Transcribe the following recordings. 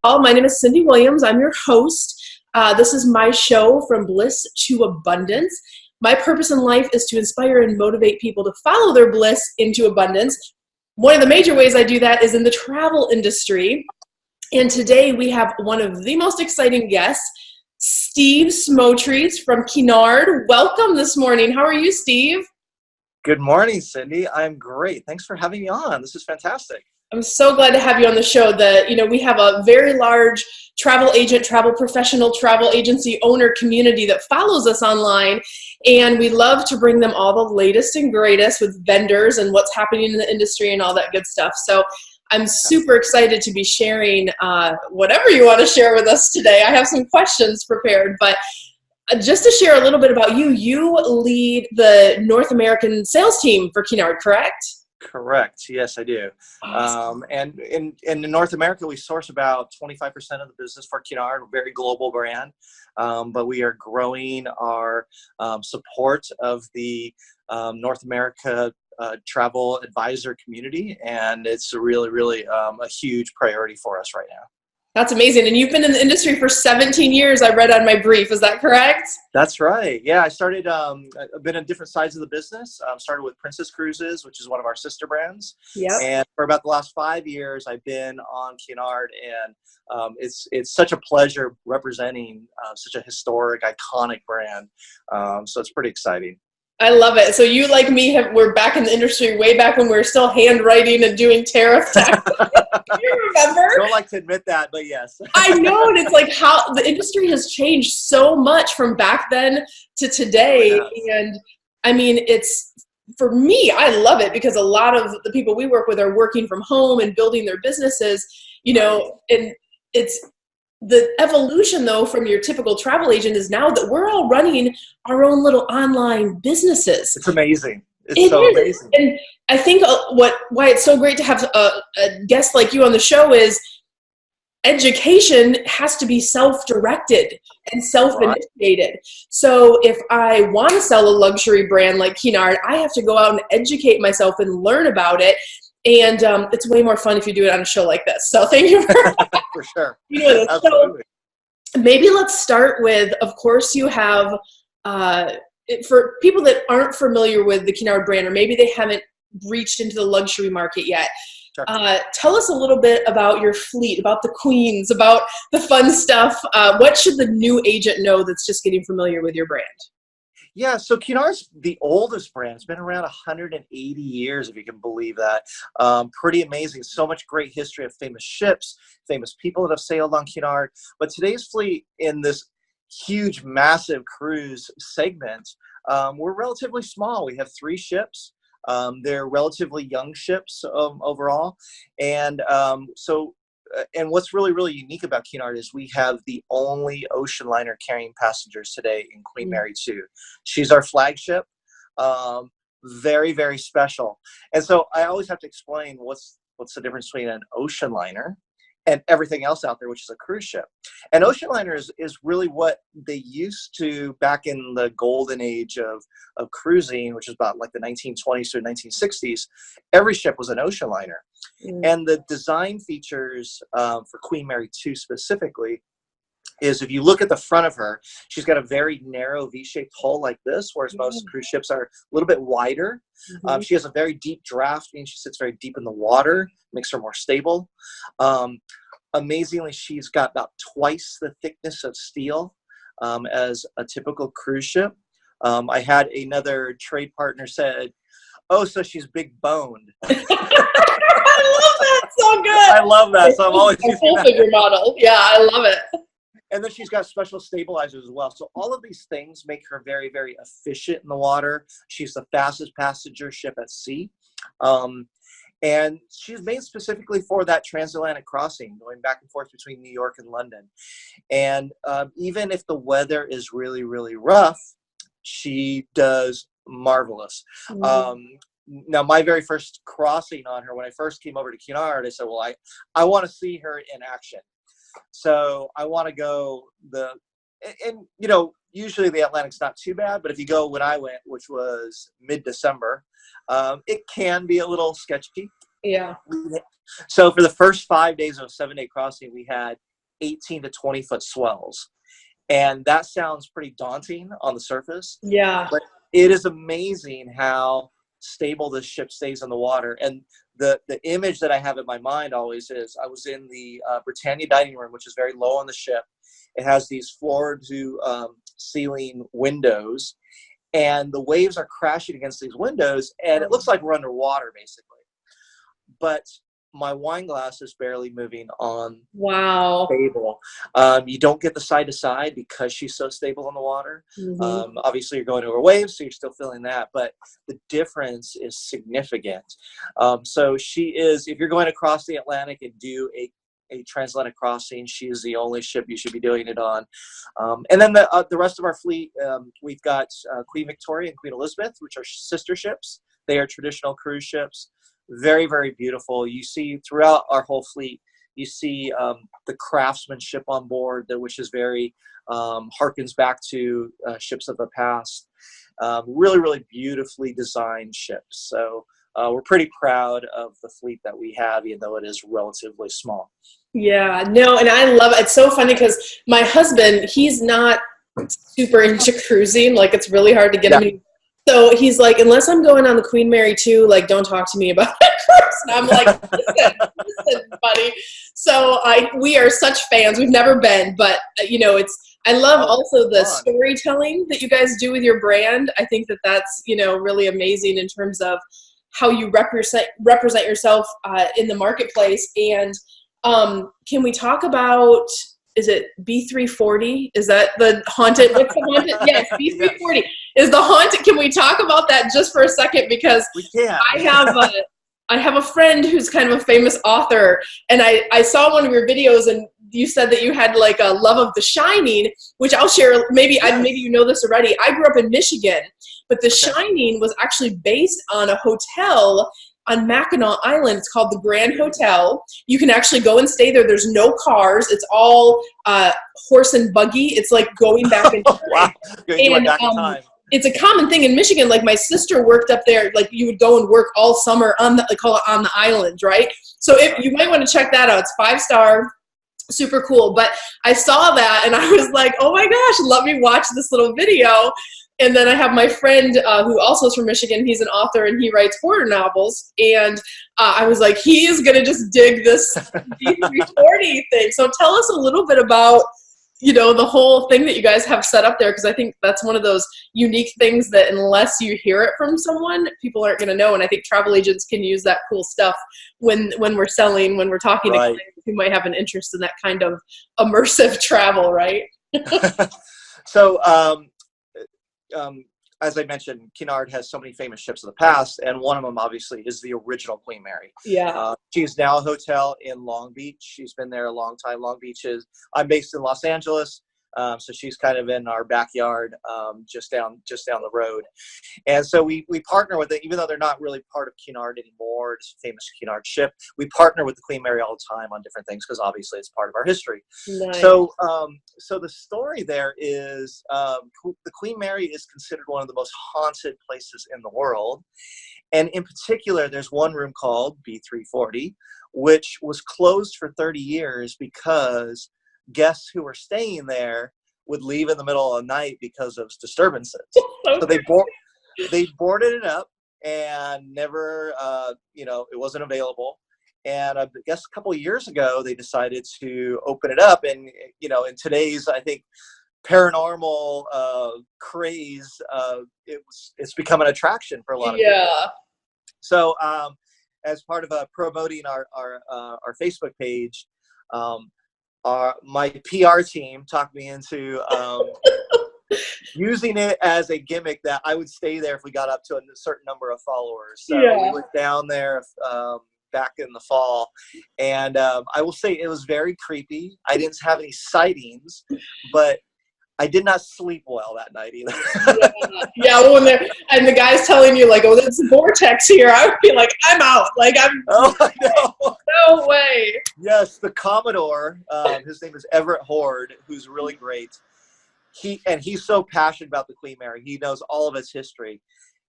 call. My name is Cindy Williams. I'm your host. This is my show, From Bliss to Abundance. My purpose in life is to inspire and motivate people to follow their bliss into abundance. One of the major ways I do that is in the travel industry. And today we have one of the most exciting guests, Steve Smotries from Cunard. Welcome this morning. How are you, Steve? Good morning, Cindy. I'm great. Thanks for having me on. This is fantastic. I'm so glad to have you on the show. We have a very large travel agent, travel professional, travel agency owner community that follows us online. And we love to bring them all the latest and greatest with vendors and what's happening in the industry and all that good stuff. So I'm super excited to be sharing whatever you want to share with us today. I have some questions prepared, but just to share a little bit about you, you lead the North American sales team for Cunard, correct? Correct. Yes, I do. Awesome. And in North America, we source about 25% of the business for Cunard, a very global brand. But we are growing our support of the North America travel advisor community. And it's really a huge priority for us right now. That's amazing. And you've been in the industry for 17 years, I read on my brief. Is that correct? That's right. Yeah, I started, I've been in different sides of the business. Started with Princess Cruises, which is one of our sister brands. Yep. And for about the last 5 years, I've been on Cunard, and it's such a pleasure representing such a historic, iconic brand. So it's pretty exciting. I love it. So you, like me, were back in the industry way back when we were still handwriting and doing tariff tax. You remember? I don't like to admit that, but yes. I know, and it's like how the industry has changed so much from back then to today. Oh, yeah. And I mean, it's, for me, I love it because a lot of the people we work with are working from home and building their businesses, and it's the evolution, though, from your typical travel agent is now that we're all running our own little online businesses. It's amazing. It's so amazing. And I think why it's so great to have a guest like you on the show is education has to be self-directed and self-initiated. Right. So if I want to sell a luxury brand like Cunard, I have to go out and educate myself and learn about it. And it's way more fun if you do it on a show like this. So thank you for sure. Absolutely. So maybe let's start with, of course, you have, for people that aren't familiar with the Cunard brand, or maybe they haven't reached into the luxury market yet, sure. Tell us a little bit about your fleet, about the queens, about the fun stuff. What should the new agent know that's just getting familiar with your brand? Yeah, so Cunard's the oldest brand. It's been around 180 years, if you can believe that. Pretty amazing. So much great history of famous ships, famous people that have sailed on Cunard. But today's fleet in this huge, massive cruise segment, we're relatively small. We have 3 ships. They're relatively young ships overall. And and what's really unique about Cunard is we have the only ocean liner carrying passengers today in Queen Mary 2. She's our flagship. Very special. And so I always have to explain what's the difference between an ocean liner and everything else out there, which is a cruise ship. An ocean liner is really what they used to back in the golden age of cruising, which is about like the 1920s to 1960s. Every ship was an ocean liner. And the design features for Queen Mary 2 specifically is, if you look at the front of her, she's got a very narrow V-shaped hull like this, whereas most cruise ships are a little bit wider. She has a very deep draft, meaning she sits very deep in the water, makes her more stable. Amazingly, she's got about twice the thickness of steel as a typical cruise ship. I had another trade partner said, "Oh, so she's big boned." I love that. So good. I love that. So I'm always using full figure model. Yeah, I love it. And then she's got special stabilizers as well. So all of these things make her very efficient in the water. She's the fastest passenger ship at sea. And she's made specifically for that transatlantic crossing, going back and forth between New York and London. And even if the weather is really rough, she does marvelous. Now, my very first crossing on her, when I first came over to Cunard, I said, well, I want to see her in action. So I want to go usually the Atlantic's not too bad, but if you go when I went, which was mid-December, it can be a little sketchy. Yeah. So for the first 5 days of a 7-day crossing, we had 18 to 20 foot swells. And that sounds pretty daunting on the surface. Yeah. But it is amazing how stable this ship stays in the water. And the image that I have in my mind always is, I was in the Britannia dining room, which is very low on the ship. It has these floor to ceiling windows, and the waves are crashing against these windows, and it looks like we're underwater basically. But my wine glass is barely moving on Wow. table. You don't get the side to side because she's so stable in the water. Obviously you're going over waves, so you're still feeling that, but the difference is significant. So she is, if you're going across the Atlantic and do a transatlantic crossing, she is the only ship you should be doing it on. And then the rest of our fleet, we've got Queen Victoria and Queen Elizabeth, which are sister ships. They are traditional cruise ships. Very, very beautiful. You see throughout our whole fleet, you see the craftsmanship on board, which is very, harkens back to ships of the past. Really, really beautifully designed ships. So we're pretty proud of the fleet that we have, even though it is relatively small. Yeah, no, and I love it. It's so funny because my husband, he's not super into cruising. Like, it's really hard to get him. So he's like, unless I'm going on the Queen Mary 2, like, don't talk to me about a cruise. And I'm like, listen, buddy. So we are such fans. We've never been, but you know, I love also the storytelling that you guys do with your brand. I think that that's, you know, really amazing in terms of how you represent yourself in the marketplace. And can we talk about, is it B340? Is that the haunted? What's the haunted? Yes, B340 is the haunted. Can we talk about that just for a second? Because I have a friend who's kind of a famous author, and I saw one of your videos, and you said that you had like a love of The Shining, which I'll share. Maybe you know this already. I grew up in Michigan, but The Shining was actually based on a hotel on Mackinac Island. It's called the Grand Hotel. You can actually go and stay there. There's no cars. It's all horse and buggy. It's like going back in time. Wow. You went back in time. It's a common thing in Michigan. Like, my sister worked up there. Like, you would go and work all summer on the, they call it on the island, right? So if you might want to check that out. It's 5-star, super cool. But I saw that and I was like, oh my gosh, let me watch this little video. And then I have my friend who also is from Michigan. He's an author and he writes horror novels. And I was like, he is going to just dig this B340 thing. So tell us a little bit about, you know, the whole thing that you guys have set up there. Because I think that's one of those unique things that unless you hear it from someone, people aren't going to know. And I think travel agents can use that cool stuff when we're selling, when we're talking to clients who might have an interest in that kind of immersive travel, right? So, as I mentioned, Cunard has so many famous ships of the past, and one of them obviously is the original Queen Mary. Yeah. She is now a hotel in Long Beach. She's been there a long time. Long Beach is, I'm based in Los Angeles, so she's kind of in our backyard, just down the road. And so we partner with it, even though they're not really part of Cunard anymore. It's a famous Cunard ship. We partner with the Queen Mary all the time on different things because obviously it's part of our history. Nice. So, so the story there is the Queen Mary is considered one of the most haunted places in the world. And in particular, there's one room called B340, which was closed for 30 years because guests who were staying there would leave in the middle of the night because of disturbances. So they boarded it up and never, it wasn't available. And I guess a couple of years ago, they decided to open it up. And, you know, in today's, I think, paranormal craze, it's become an attraction for a lot of people. So as part of promoting our Facebook page, my PR team talked me into using it as a gimmick that I would stay there if we got up to a certain number of followers. So we went down there back in the fall, and I will say it was very creepy. I didn't have any sightings, but I did not sleep well that night either. When the guy's telling you like, oh, there's a vortex here, I would be like, I'm out. Like, I know. No way. Yes, the Commodore, his name is Everett Horde, who's really great. He's so passionate about the Queen Mary. He knows all of its history.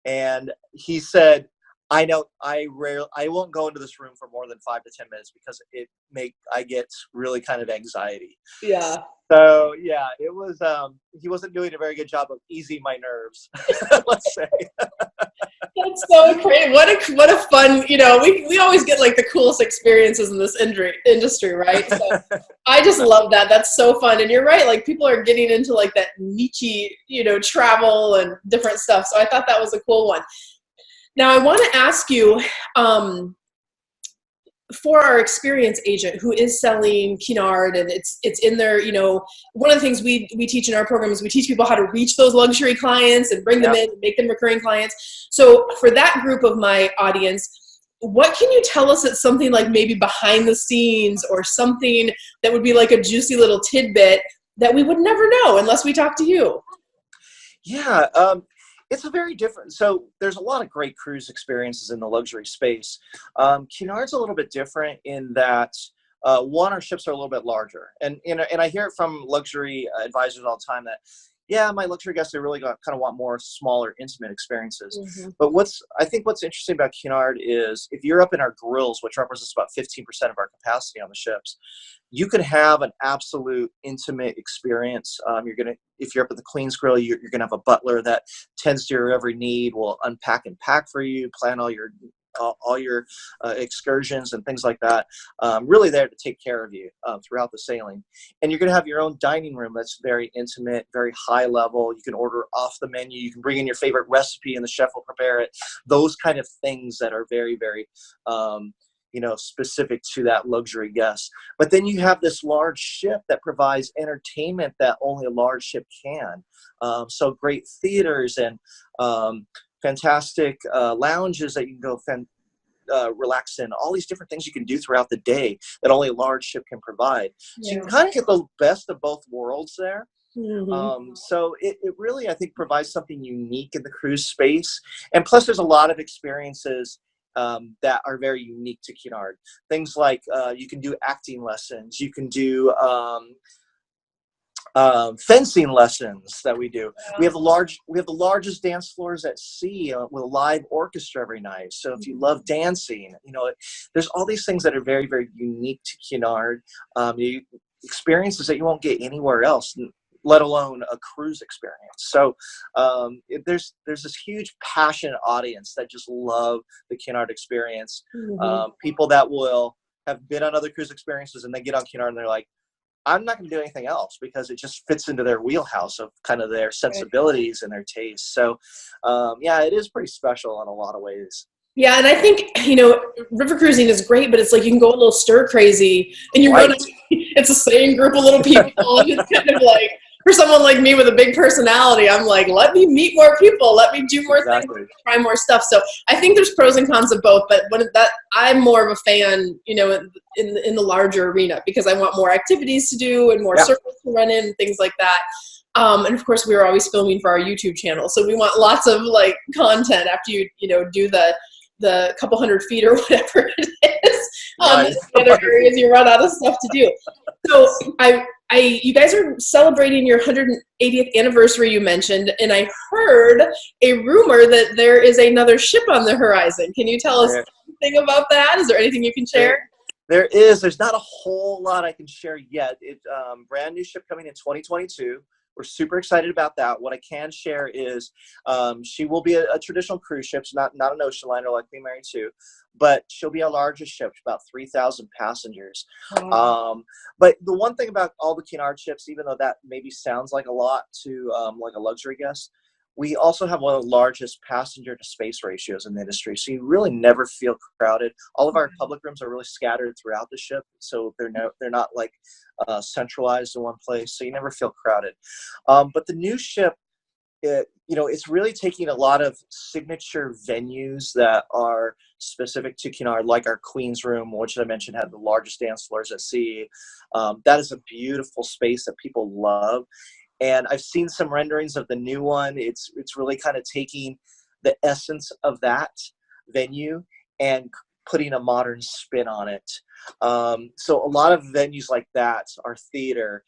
And he said, I know I won't go into this room for more than 5 to 10 minutes because I get really kind of anxiety. Yeah. So yeah, it was he wasn't doing a very good job of easing my nerves, let's say. That's so great. What a fun, we always get like the coolest experiences in this industry, right? So I just love that. That's so fun. And you're right, like people are getting into like that niche, travel and different stuff. So I thought that was a cool one. Now I want to ask you, for our experience agent who is selling Cunard, and it's in there, one of the things we teach in our program is we teach people how to reach those luxury clients and bring them in and make them recurring clients. So for that group of my audience, what can you tell us that's something like maybe behind the scenes or something that would be like a juicy little tidbit that we would never know unless we talk to you? Yeah, it's a very different. So there's a lot of great cruise experiences in the luxury space. Cunard's a little bit different in that one, our ships are a little bit larger, and I hear it from luxury advisors all the time that, yeah, my luxury guests, they really kind of want more smaller, intimate experiences. Mm-hmm. But I think what's interesting about Cunard is if you're up in our grills, which represents about 15% of our capacity on the ships, you can have an absolute intimate experience. If you're up at the Queen's Grill, you're going to have a butler that tends to your every need, will unpack and pack for you, plan all your excursions and things like that. Really there to take care of you throughout the sailing. And you're going to have your own dining room that's very intimate, very high level. You can order off the menu. You can bring in your favorite recipe and the chef will prepare it. Those kind of things that are very, very specific to that luxury guest. But then you have this large ship that provides entertainment that only a large ship can. So great theaters and fantastic lounges that you can go relax in, all these different things you can do throughout the day that only a large ship can provide. So you can kind of get the best of both worlds there. Mm-hmm. So it really, I think, provides something unique in the cruise space. And plus there's a lot of experiences that are very unique to Cunard. Things like you can do acting lessons, you can do fencing lessons that we do. We have the largest dance floors at sea with a live orchestra every night. So if you love dancing, there's all these things that are very, very unique to Cunard. Experiences that you won't get anywhere else, let alone a cruise experience. So there's this huge passionate audience that just love the Cunard experience. Mm-hmm. People that will have been on other cruise experiences and they get on Cunard and they're like, I'm not going to do anything else because it just fits into their wheelhouse of kind of their sensibilities and their tastes. So it is pretty special in a lot of ways. Yeah, and I think, river cruising is great, but it's like you can go a little stir crazy and you run, it's the same group of little people. And it's kind of like, for someone like me with a big personality, I'm like, let me meet more people, let me do more things, try more stuff. So I think there's pros and cons of both, but I'm more of a fan, in the larger arena because I want more activities to do and more circles to run in and things like that. And of course, we were always filming for our YouTube channel, so we want lots of like content after you do the couple 100 feet or whatever it is. The other areas you run out of stuff to do. So you guys are celebrating your 180th anniversary, you mentioned, and I heard a rumor that there is another ship on the horizon. Can you tell us anything about that? Is there anything you can share? There's not a whole lot I can share yet. It's brand new ship coming in 2022. We're super excited about that. What I can share is she will be a traditional cruise ship, not an ocean liner like Queen Mary 2, but she'll be our largest ship, about 3,000 passengers. Wow. But the one thing about all the Cunard ships, even though that maybe sounds like a lot to like a luxury guest, we also have one of the largest passenger to space ratios in the industry. So you really never feel crowded. All of our public rooms are really scattered throughout the ship. So they're not like centralized in one place. So you never feel crowded. But the new ship, it's really taking a lot of signature venues that are specific to Cunard, like our Queen's Room, which I mentioned had the largest dance floors at sea. That is a beautiful space that people love. And I've seen some renderings of the new one. It's really kind of taking the essence of that venue and putting a modern spin on it. So a lot of venues like that are theater,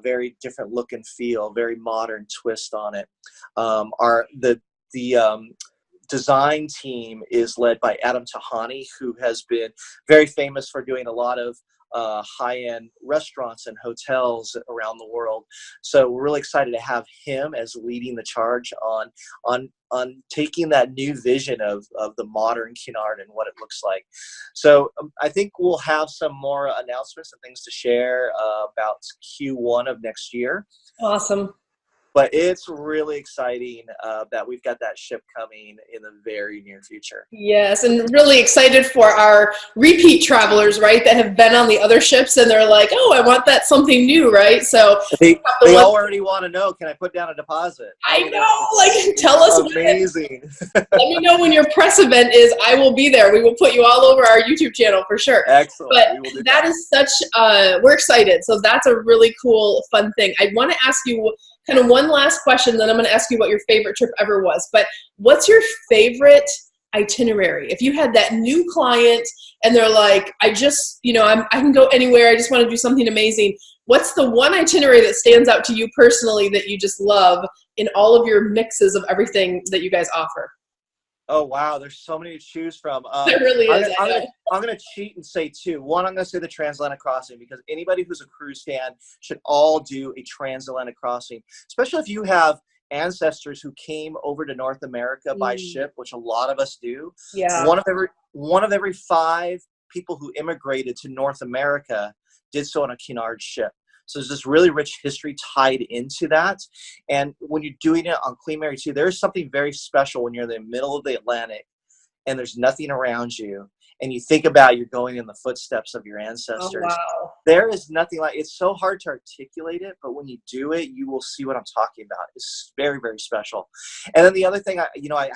very different look and feel, very modern twist on it. Are the design team is led by Adam Tahani, who has been very famous for doing a lot of high-end restaurants and hotels around the world. So we're really excited to have him as leading the charge on taking that new vision of the modern Cunard and what it looks like. So I think we'll have some more announcements and things to share about Q1 of next year. Awesome. But it's really exciting that we've got that ship coming in the very near future. Yes, and really excited for our repeat travelers, right, that have been on the other ships and they're like, oh, I want that something new, right? So they already want to know, can I put down a deposit? I know, like, tell us. Amazing. Let me know when your press event is. I will be there. We will put you all over our YouTube channel for sure. Excellent. But that is such, we're excited. So that's a really cool, fun thing. I want to ask you kind of one last question, then I'm going to ask you what your favorite trip ever was. But what's your favorite itinerary? If you had that new client and they're like, I just, I can go anywhere. I just want to do something amazing. What's the one itinerary that stands out to you personally that you just love in all of your mixes of everything that you guys offer? Oh, wow. There's so many to choose from. There really is. I'm going to cheat and say two. One, I'm going to say the TransAtlantic Crossing, because anybody who's a cruise fan should all do a TransAtlantic Crossing, especially if you have ancestors who came over to North America by ship, which a lot of us do. Yeah. One of every 5 people who immigrated to North America did so on a Cunard ship. So there's this really rich history tied into that. And when you're doing it on Queen Mary 2, there's something very special when you're in the middle of the Atlantic and there's nothing around you. And you think about you're going in the footsteps of your ancestors. Oh, wow. There is nothing like, it's so hard to articulate it, but when you do it, you will see what I'm talking about. It's very, very special. And then the other thing I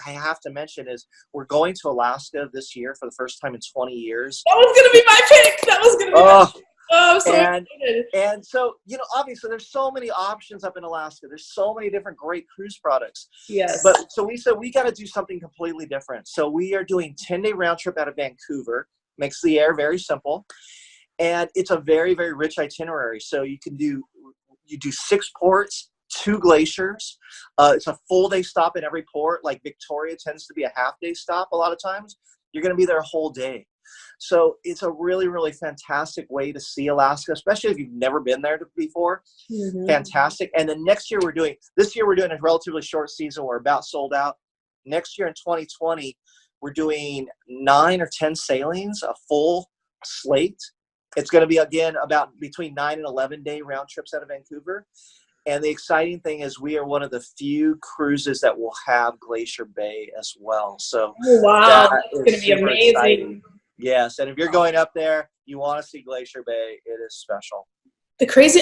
have to mention is we're going to Alaska this year for the first time in 20 years. That was going to be my pick. That was going to be my pick. Oh, I'm so excited. And so, obviously there's so many options up in Alaska. There's so many different great cruise products. Yes. But so we said we got to do something completely different. So we are doing 10-day round trip out of Vancouver. Makes the air very simple. And it's a very, very rich itinerary. So you do 6 ports, 2 glaciers. It's a full day stop in every port. Like Victoria tends to be a half-day stop a lot of times. You're going to be there a whole day. So it's a really, really fantastic way to see Alaska, especially if you've never been there before. Mm-hmm. Fantastic. And then this year we're doing a relatively short season. We're about sold out. Next year in 2020, we're doing 9 or 10 sailings, a full slate. It's going to be, again, about between 9 and 11-day round trips out of Vancouver. And the exciting thing is we are one of the few cruises that will have Glacier Bay as well. So wow, that's going to be amazing. Exciting. Yes, and if you're going up there, you want to see Glacier Bay. It is special.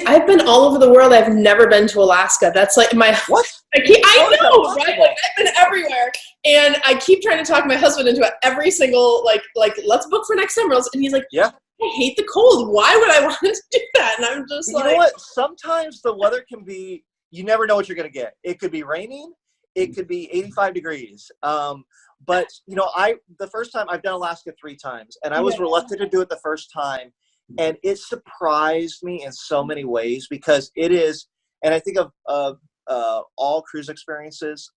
I've been all over the world. I've never been to Alaska. That's like my. What? I know, right? Like, I've been everywhere, and I keep trying to talk my husband into it every single like let's book for next summer. And he's like, yeah. I hate the cold. Why would I want to do that? And I'm just like, you know what? Sometimes the weather can be. You never know what you're going to get. It could be raining. It could be 85 degrees. But the first time I've done Alaska 3 times, and I was reluctant to do it the first time, and it surprised me in so many ways because it is. And I think of all cruise experiences,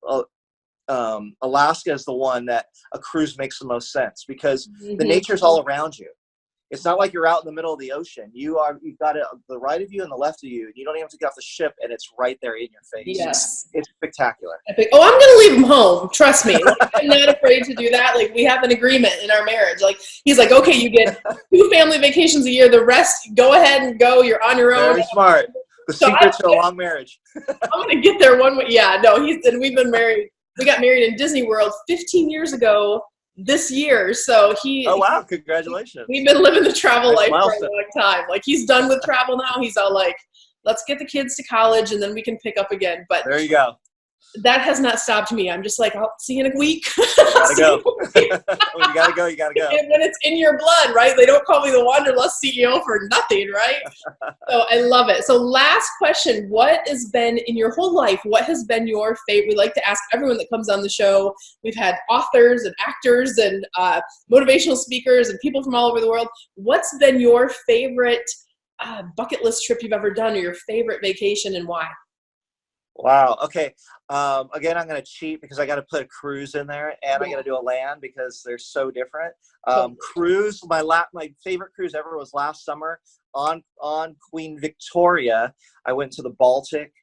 Alaska is the one that a cruise makes the most sense because the nature's all around you. It's not like you're out in the middle of the ocean. You've got it the right of you and the left of you. You don't even have to get off the ship, and it's right there in your face. Yes. It's spectacular. Oh, I'm going to leave him home. Trust me. I'm not afraid to do that. Like, we have an agreement in our marriage. Like, he's like, okay, you get 2 family vacations a year. The rest, go ahead and go. You're on your own. Very smart. The secret to a long marriage. I'm going to get there one way. Yeah, no, and we've been married. We got married in Disney World 15 years ago. This year, so oh wow, congratulations. We've been living the travel life for a long time. Like, he's done with travel now. He's all like, let's get the kids to college and then we can pick up again. But there you go. That has not stopped me. I'm just like, I'll see you in a week. You gotta go. When you gotta go, you gotta go. And when it's in your blood, right? They don't call me the Wanderlust CEO for nothing, right? So I love it. So last question, what has been in your whole life, what has been your favorite? We like to ask everyone that comes on the show. We've had authors and actors and motivational speakers and people from all over the world. What's been your favorite bucket list trip you've ever done, or your favorite vacation, and why? Wow. Okay. Again, I'm going to cheat because I got to put a cruise in there, and I'm going to do a land because they're so different. Cruise. My favorite cruise ever was last summer on Queen Victoria. I went to the Baltic.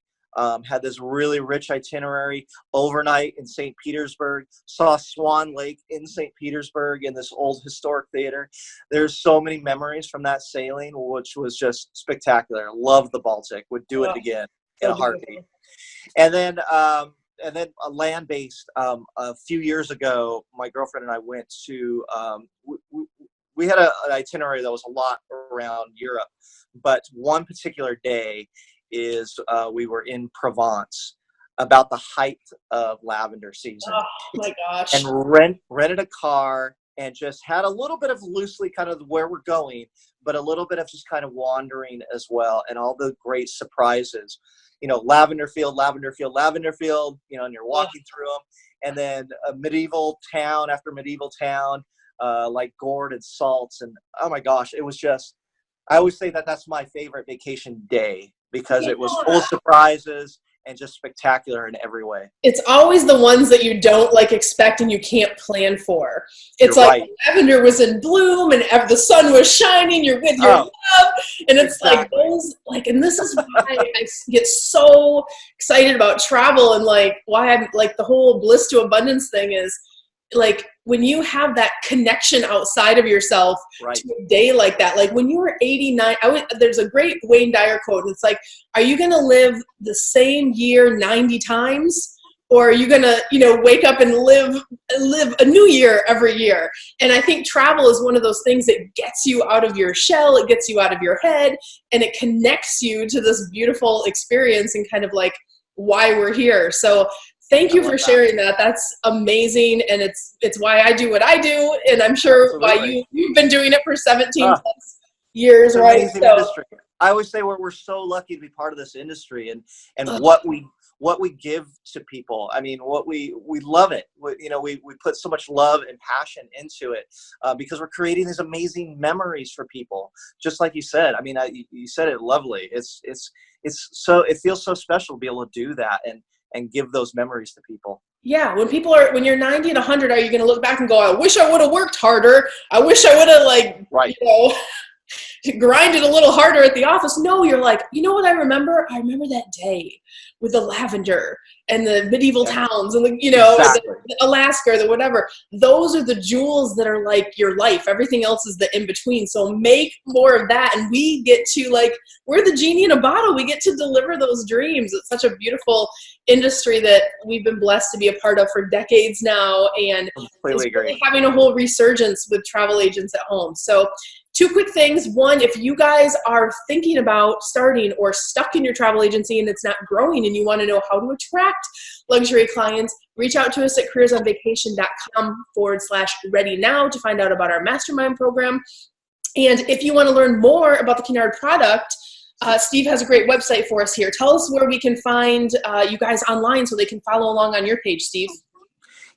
Had this really rich itinerary overnight in St. Petersburg, saw Swan Lake in St. Petersburg in this old historic theater. There's so many memories from that sailing, which was just spectacular. Love the Baltic, would do it again in a heartbeat. And then a land-based, a few years ago, my girlfriend and I went to, we had an itinerary that was a lot around Europe, but one particular day is we were in Provence about the height of lavender season. Oh my gosh. And rented a car and just had a little bit of loosely kind of where we're going, but a little bit of just kind of wandering as well, and all the great surprises. You know, lavender field, you know, and you're walking through them, and then a medieval town after medieval town, like gourd and salts. And oh my gosh, it was just, I always say that that's my favorite vacation day because it was full of surprises and just spectacular in every way. It's always the ones that you don't like expect and you can't plan for. It's you're like right. Lavender was in bloom and the sun was shining. You're with your love, and it's like those like. And this is why I get so excited about travel, and like why I'm like the whole Bliss to Abundance thing is like when you have that connection outside of yourself to a day like that. Like when you were 89, there's a great Wayne Dyer quote, and it's like, are you going to live the same year 90 times? Or are you going to, you know, wake up and live a new year every year? And I think travel is one of those things that gets you out of your shell, it gets you out of your head, and it connects you to this beautiful experience and kind of like why we're here. So thank you for sharing that. That's amazing, and it's why I do what I do, and I'm sure why you've been doing it for 17 plus years, right? Amazing industry. I always say we're so lucky to be part of this industry, and what we give to people. I mean, we love it. We put so much love and passion into it because we're creating these amazing memories for people. Just like you said. I mean, you said it lovely. It's so, it feels so special to be able to do that and give those memories to people. Yeah, when you're 90 and 100, are you going to look back and go, I wish I would have worked harder. I wish I would have you know, grinded a little harder at the office. No, you're like, you know what I remember? I remember that day with the lavender and the medieval towns and the Alaska or the whatever. Those are the jewels that are like your life. Everything else is the in between. So make more of that, and we get to we're the genie in a bottle. We get to deliver those dreams. It's such a beautiful industry that we've been blessed to be a part of for decades now, and it's really having a whole resurgence with travel agents at home. So 2 quick things. One, if you guys are thinking about starting or stuck in your travel agency and it's not growing and you want to know how to attract luxury clients, reach out to us at careersonvacation.com/ready now to find out about our mastermind program. And if you want to learn more about the Cunard product, Steve has a great website for us here. Tell us where we can find you guys online so they can follow along on your page, Steve.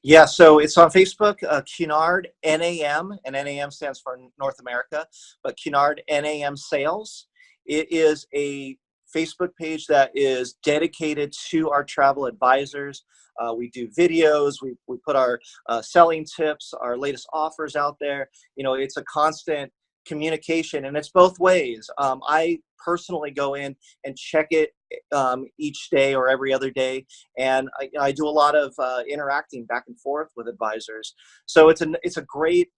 Yeah, so it's on Facebook, Cunard NAM, and NAM stands for North America, but Cunard NAM Sales. It is a Facebook page that is dedicated to our travel advisors. We do videos, we put our selling tips, our latest offers out there. You know, it's a constant communication, and it's both ways. I personally go in and check it each day or every other day, and I do a lot of interacting back and forth with advisors. So it's a great,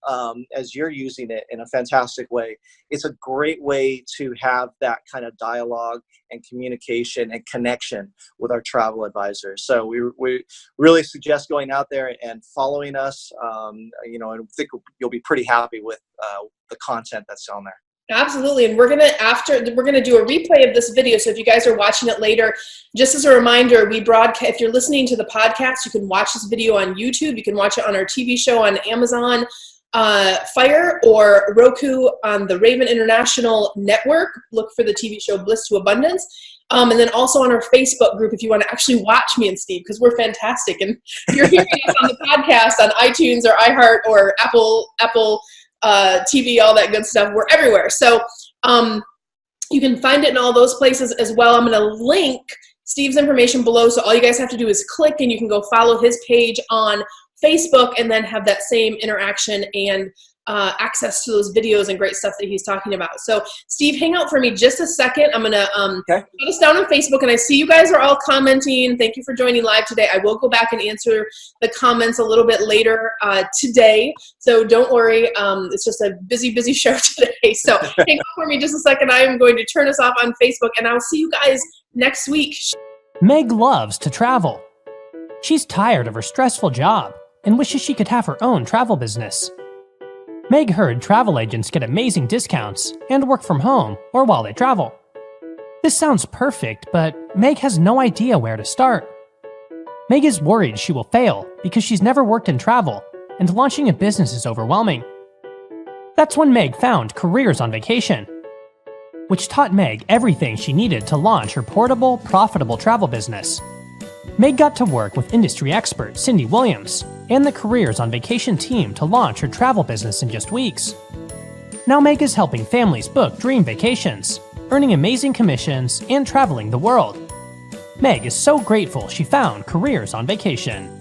as you're using it in a fantastic way, it's a great way to have that kind of dialogue and communication and connection with our travel advisors. So we really suggest going out there and following us, and I think you'll be pretty happy with the content that's on there. Absolutely. And we're going to do a replay of this video. So if you guys are watching it later, just as a reminder, if you're listening to the podcast, you can watch this video on YouTube. You can watch it on our TV show on Amazon Fire or Roku on the Raven International Network. Look for the TV show Bliss to Abundance. And then also on our Facebook group, if you want to actually watch me and Steve, because we're fantastic. And you're hearing us on the podcast on iTunes or iHeart or Apple TV, all that good stuff. We're everywhere. So you can find it in all those places as well. I'm going to link Steve's information below. So all you guys have to do is click and you can go follow his page on Facebook and then have that same interaction and access to those videos and great stuff that he's talking about. So Steve, hang out for me just a second. I'm going to put us down on Facebook, and I see you guys are all commenting. Thank you for joining live today. I will go back and answer the comments a little bit later today. So don't worry. It's just a busy, busy show today. So hang out for me just a second. I am going to turn us off on Facebook, and I'll see you guys next week. Meg loves to travel. She's tired of her stressful job and wishes she could have her own travel business. Meg heard travel agents get amazing discounts and work from home or while they travel. This sounds perfect, but Meg has no idea where to start. Meg is worried she will fail because she's never worked in travel, and launching a business is overwhelming. That's when Meg found Careers on Vacation, which taught Meg everything she needed to launch her portable, profitable travel business. Meg got to work with industry expert Cindy Williams and the Careers on Vacation team to launch her travel business in just weeks. Now Meg is helping families book dream vacations, earning amazing commissions, and traveling the world. Meg is so grateful she found Careers on Vacation.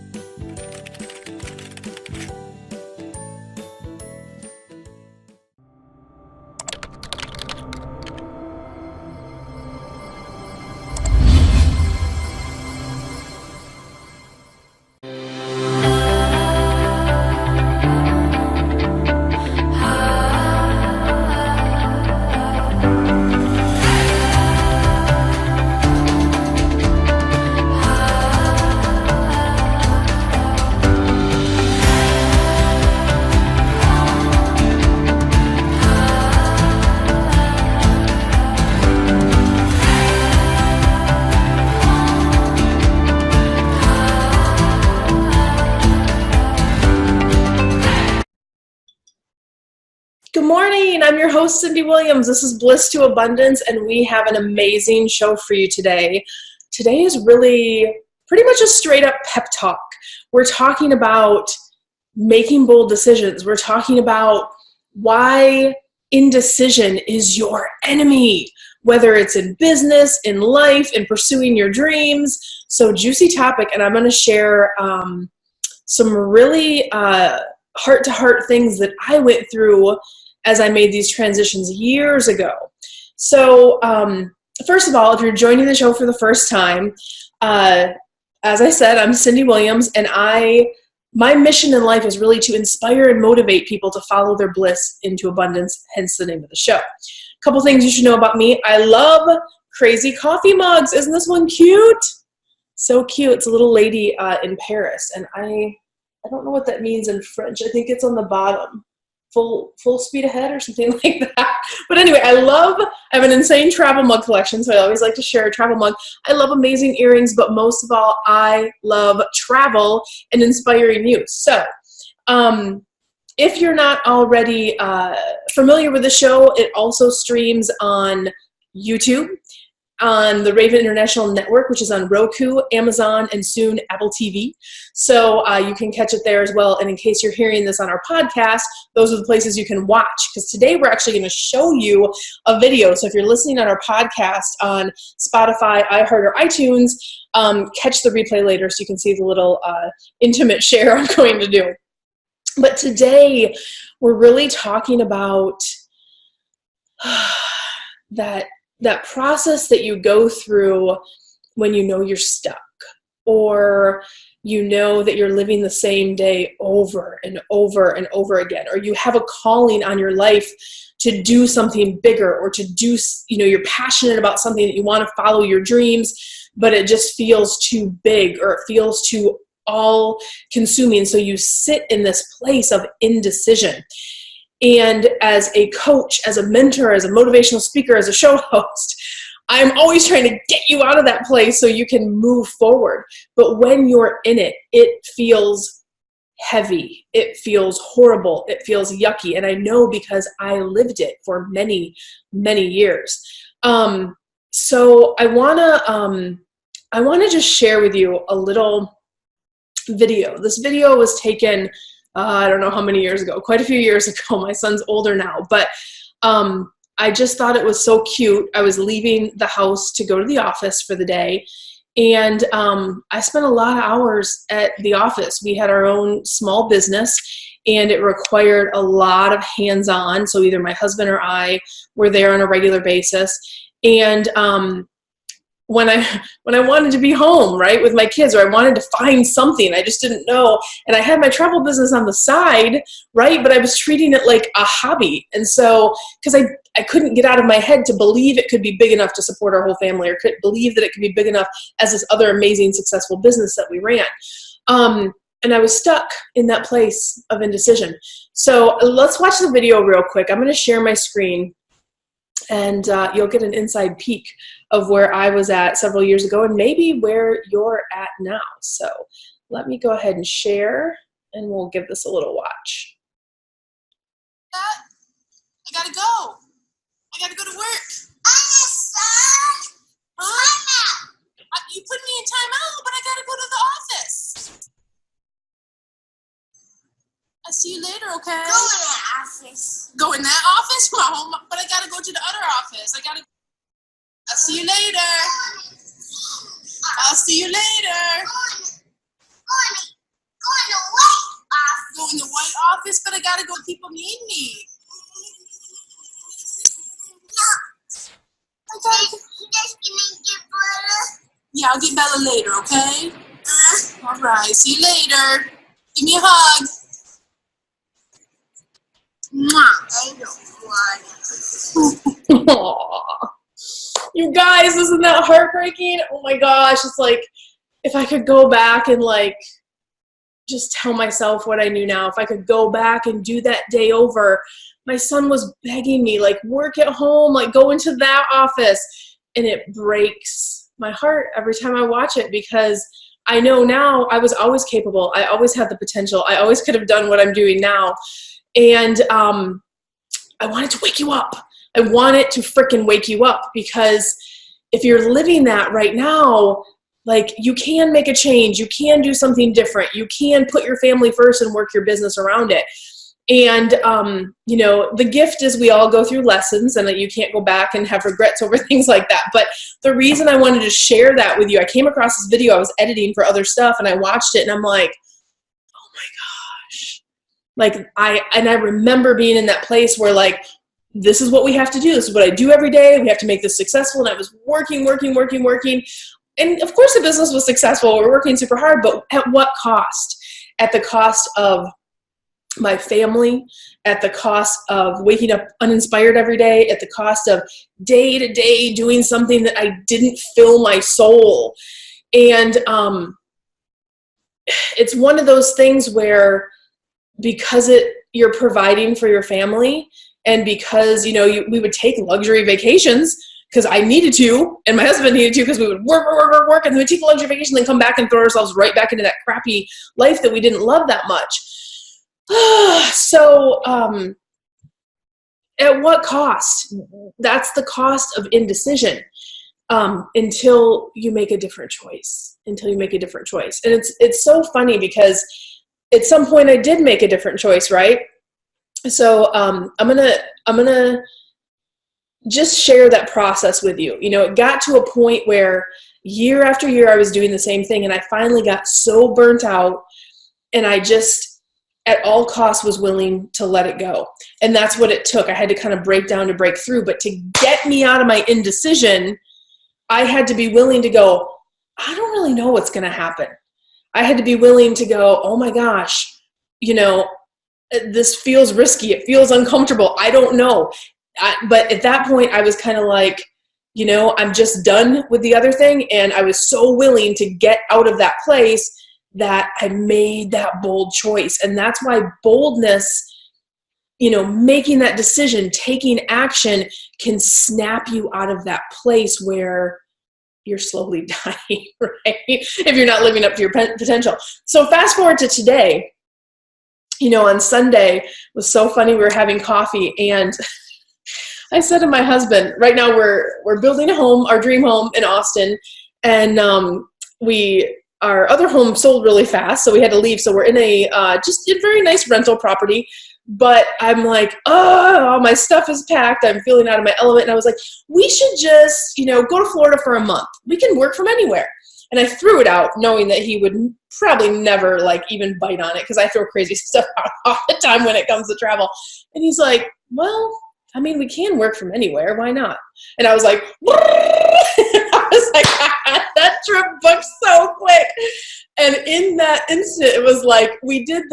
Good morning. I'm your host, Cindy Williams. This is Bliss to Abundance, and we have an amazing show for you today. Today is really pretty much a straight up pep talk. We're talking about making bold decisions. We're talking about why indecision is your enemy, whether it's in business, in life, in pursuing your dreams. So juicy topic, and I'm going to share some really heart-to-heart things that I went through as I made these transitions years ago. So first of all, if you're joining the show for the first time, as I said, I'm Cindy Williams, and my mission in life is really to inspire and motivate people to follow their bliss into abundance, hence the name of the show. A couple things you should know about me. I love crazy coffee mugs. Isn't this one cute? So cute. It's a little lady in Paris, and I don't know what that means in French. I think it's on the bottom. Full speed ahead or something like that. But anyway, I have an insane travel mug collection, so I always like to share a travel mug. I love amazing earrings, but most of all, I love travel and inspiring you. So if you're not already familiar with the show, it also streams on YouTube, on the Raven International Network, which is on Roku, Amazon, and soon Apple TV. So you can catch it there as well. And in case you're hearing this on our podcast, those are the places you can watch. Because today we're actually going to show you a video. So if you're listening on our podcast on Spotify, iHeart, or iTunes, catch the replay later so you can see the little intimate share I'm going to do. But today we're really talking about that process that you go through when you know you're stuck, or you know that you're living the same day over and over and over again, or you have a calling on your life to do something bigger, or to do, you're passionate about something that you want to follow your dreams, but it just feels too big, or it feels too all consuming. So you sit in this place of indecision. And as a coach, as a mentor, as a motivational speaker, as a show host, I'm always trying to get you out of that place so you can move forward. But when you're in it, it feels heavy. It feels horrible. It feels yucky. And I know because I lived it for many, many years. So I want to just share with you a little video. This video was taken I don't know how many years ago, quite a few years ago. My son's older now, but I just thought it was so cute. I was leaving the house to go to the office for the day, And I spent a lot of hours at the office. We had our own small business, and it required a lot of hands-on. So either my husband or I were there on a regular basis. And when I wanted to be home, right, with my kids, or I wanted to find something, I just didn't know. And I had my travel business on the side, right, but I was treating it like a hobby. And so, because I couldn't get out of my head to believe it could be big enough to support our whole family, or could believe that it could be big enough as this other amazing, successful business that we ran. And I was stuck in that place of indecision. So let's watch the video real quick. I'm going to share my screen, and you'll get an inside peek of where I was at several years ago, and maybe where you're at now. So let me go ahead and share, and we'll give this a little watch. I gotta go. I gotta go to work. Huh? You put me in timeout, but I gotta go to the office. I'll see you later, okay? Go in that office. Go in that office? Well, but I gotta go to the other office. I'll see you later. I'll see you later. Go in the white office, but I gotta go. People need me. Yeah, I'll get Bella later, okay? All right, see you later. Give me a hug. Mwah. Aww. You guys, isn't that heartbreaking? Oh my gosh, it's like, if I could go back and like just tell myself what I knew now, if I could go back and do that day over. My son was begging me, like, work at home, like go into that office, and it breaks my heart every time I watch it, because I know now I was always capable. I always had the potential. I always could have done what I'm doing now. And I wanted to wake you up. I want it to frickin' wake you up, because if you're living that right now, like, you can make a change. You can do something different. You can put your family first and work your business around it. And, you know, the gift is we all go through lessons, and that you can't go back and have regrets over things like that. But the reason I wanted to share that with you, I came across this video I was editing for other stuff, and I watched it, and I'm like, oh my gosh. Like, I remember being in that place where, like, this is what we have to do. This is what I do every day. We have to make this successful. And I was working. And of course the business was successful. We're working super hard, but at what cost? At the cost of my family, at the cost of waking up uninspired every day, at the cost of day to day doing something that I didn't fill my soul. And it's one of those things where, because you're providing for your family, and because, you know, we would take luxury vacations because I needed to, and my husband needed to, because we would work, and then we'd take a luxury vacation, then come back and throw ourselves right back into that crappy life that we didn't love that much. So at what cost? That's the cost of indecision, until you make a different choice. And it's so funny, because at some point I did make a different choice, right? So I'm gonna just share that process with you. You know, it got to a point where year after year I was doing the same thing, and I finally got so burnt out, and I just, at all costs, was willing to let it go. And that's what it took. I had to kind of break down to break through. But to get me out of my indecision, I had to be willing to go, I don't really know what's going to happen. I had to be willing to go, oh my gosh, you know, this feels risky. It feels uncomfortable. I don't know. But at that point, I was kind of like, you know, I'm just done with the other thing. And I was so willing to get out of that place that I made that bold choice. And that's why boldness, you know, making that decision, taking action, can snap you out of that place where you're slowly dying, right? If you're not living up to your potential. So fast forward to today, you know, on Sunday, it was so funny. We were having coffee, and I said to my husband, right now we're building a home, our dream home in Austin, and our other home sold really fast, so we had to leave. So we're in a very nice rental property. But I'm like, oh, my stuff is packed. I'm feeling out of my element. And I was like, we should just, you know, go to Florida for a month. We can work from anywhere. And I threw it out knowing that he would probably never like even bite on it because I throw crazy stuff out all the time when it comes to travel. And he's like, well, I mean, we can work from anywhere. Why not? And I was like, I was like, that trip booked so quick. And in that instant, it was like we did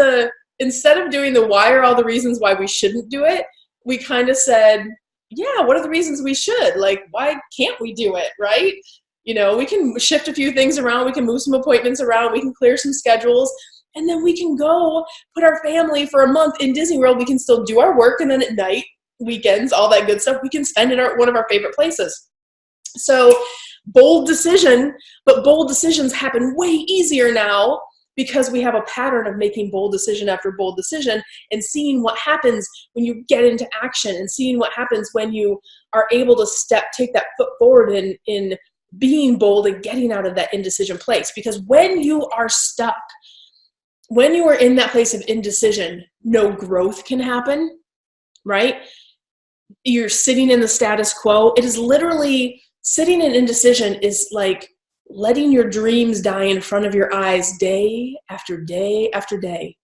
instead of doing the why are all the reasons why we shouldn't do it, we kind of said, yeah, what are the reasons we should? Like, why can't we do it, right? You know, we can shift a few things around. We can move some appointments around. We can clear some schedules. And then we can go put our family for a month in Disney World. We can still do our work. And then at night, weekends, all that good stuff, we can spend in one of our favorite places. So bold decision, but bold decisions happen way easier now because we have a pattern of making bold decision after bold decision and seeing what happens when you get into action and seeing what happens when you are able to take that foot forward in being bold and getting out of that indecision place. Because when you are stuck, when you are in that place of indecision, no growth can happen, right? You're sitting in the status quo. It is literally sitting in indecision is like letting your dreams die in front of your eyes day after day after day.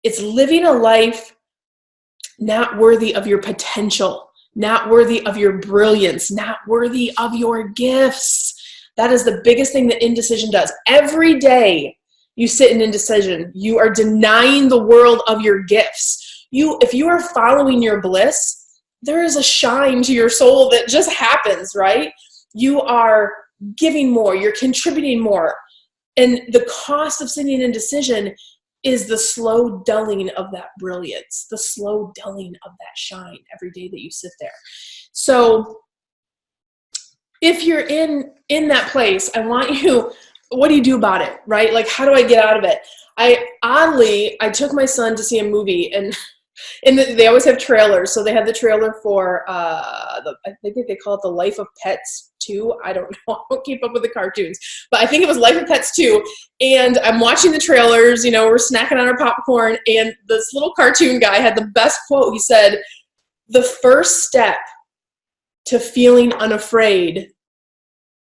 It's living a life not worthy of your potential, not worthy of your brilliance, not worthy of your gifts. That is the biggest thing that indecision does. Every day you sit in indecision, you are denying the world of your gifts. If you are following your bliss, there is a shine to your soul that just happens, right? You are giving more, you're contributing more. And the cost of sitting in indecision is the slow dulling of that brilliance, the slow dulling of that shine every day that you sit there. So if you're in that place, I want you, what do you do about it, right? Like, how do I get out of it? I took my son to see a movie, and they always have trailers. So they had the trailer for, I think they call it The Life of Pets 2. I don't know. I don't keep up with the cartoons. But I think it was Life of Pets 2. And I'm watching the trailers, we're snacking on our popcorn. And this little cartoon guy had the best quote. He said, the first step to feeling unafraid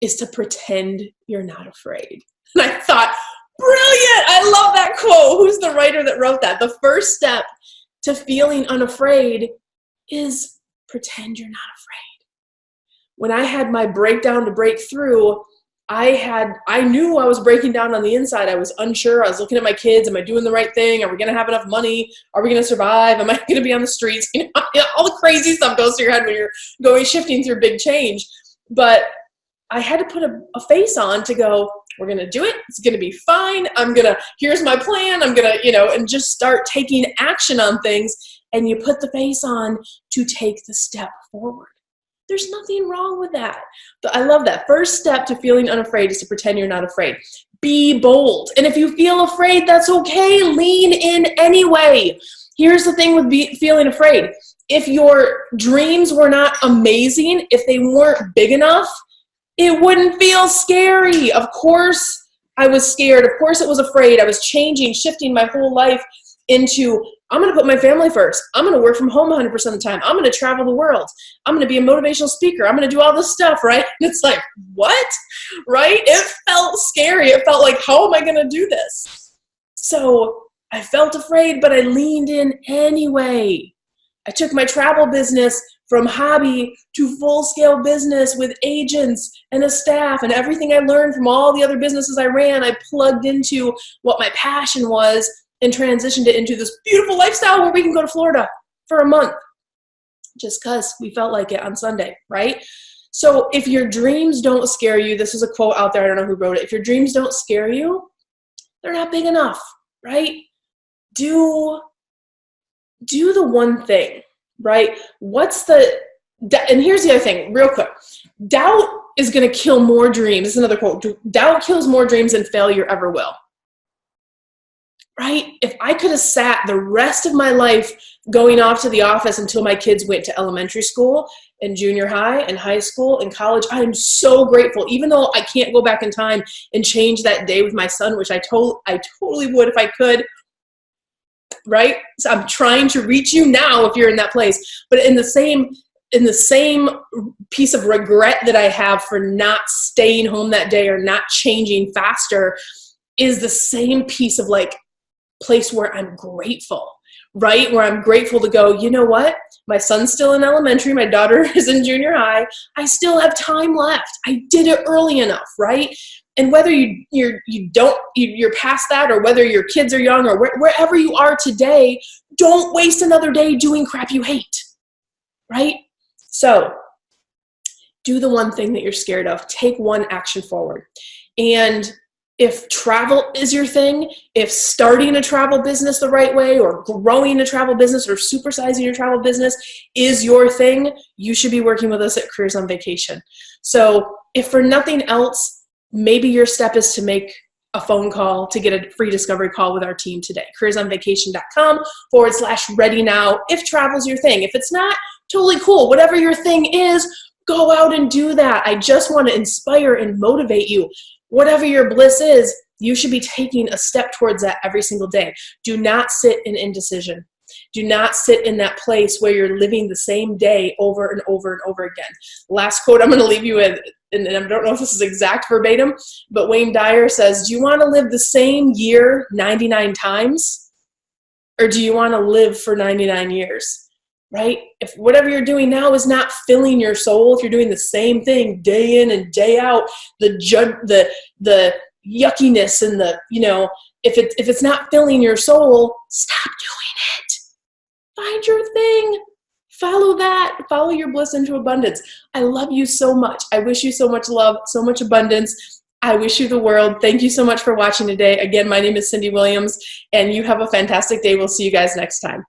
is to pretend you're not afraid. And I thought, brilliant. I love that quote. Who's the writer that wrote that? The first step to feeling unafraid is pretend you're not afraid. When I had my breakdown to break through, I knew I was breaking down on the inside. I was unsure. I was looking at my kids. Am I doing the right thing? Are we going to have enough money? Are we going to survive? Am I going to be on the streets? All the crazy stuff goes through your head when you're shifting through big change. But I had to put a face on to go, we're going to do it. It's going to be fine. Here's my plan. I'm going to, and just start taking action on things. And you put the face on to take the step forward. There's nothing wrong with that. But I love that. First step to feeling unafraid is to pretend you're not afraid. Be bold. And if you feel afraid, that's okay. Lean in anyway. Here's the thing with feeling afraid. If your dreams were not amazing, if they weren't big enough, it wouldn't feel scary. Of course, I was scared. Of course, it was afraid. I was changing, shifting my whole life into, I'm going to put my family first. I'm going to work from home 100% of the time. I'm going to travel the world. I'm going to be a motivational speaker. I'm going to do all this stuff, right? And it's like, what? Right? It felt scary. It felt like, how am I going to do this? So I felt afraid, but I leaned in anyway. I took my travel business from hobby to full-scale business with agents and a staff, and everything I learned from all the other businesses I ran, I plugged into what my passion was and transitioned it into this beautiful lifestyle where we can go to Florida for a month just because we felt like it on Sunday, right? So if your dreams don't scare you, this is a quote out there, I don't know who wrote it. If your dreams don't scare you, they're not big enough, right? Do the one thing, right? And here's the other thing, real quick. Doubt is going to kill more dreams. This is another quote. Doubt kills more dreams than failure ever will. Right? If I could have sat the rest of my life going off to the office until my kids went to elementary school and junior high and high school and college, I am so grateful. Even though I can't go back in time and change that day with my son, which I totally would if I could. Right? So I'm trying to reach you now if you're in that place. But in the same in the same piece of regret that I have for not staying home that day or not changing faster is the same piece of like place where I'm grateful, right? Where I'm grateful to go, you know what? My son's still in elementary. My daughter is in junior high. I still have time left. I did it early enough, right? And whether you're past that, or whether your kids are young, or wherever you are today, don't waste another day doing crap you hate, right? So do the one thing that you're scared of. Take one action forward. And if travel is your thing, if starting a travel business the right way, or growing a travel business, or supersizing your travel business is your thing, you should be working with us at Careers on Vacation. So if for nothing else, maybe your step is to make a phone call to get a free discovery call with our team today. careersonvacation.com/ready now if travel's your thing. If it's not, totally cool. Whatever your thing is, go out and do that. I just want to inspire and motivate you. Whatever your bliss is, you should be taking a step towards that every single day. Do not sit in indecision. Do not sit in that place where you're living the same day over and over and over again. Last quote I'm going to leave you with, and I don't know if this is exact verbatim, but Wayne Dyer says, do you want to live the same year 99 times? Or do you want to live for 99 years? Right? If whatever you're doing now is not filling your soul, if you're doing the same thing day in and day out, the yuckiness and the, if it's not filling your soul, stop doing it. Find your thing. Follow that. Follow your bliss into abundance. I love you so much. I wish you so much love, so much abundance. I wish you the world. Thank you so much for watching today. Again, my name is Cindy Williams, and you have a fantastic day. We'll see you guys next time.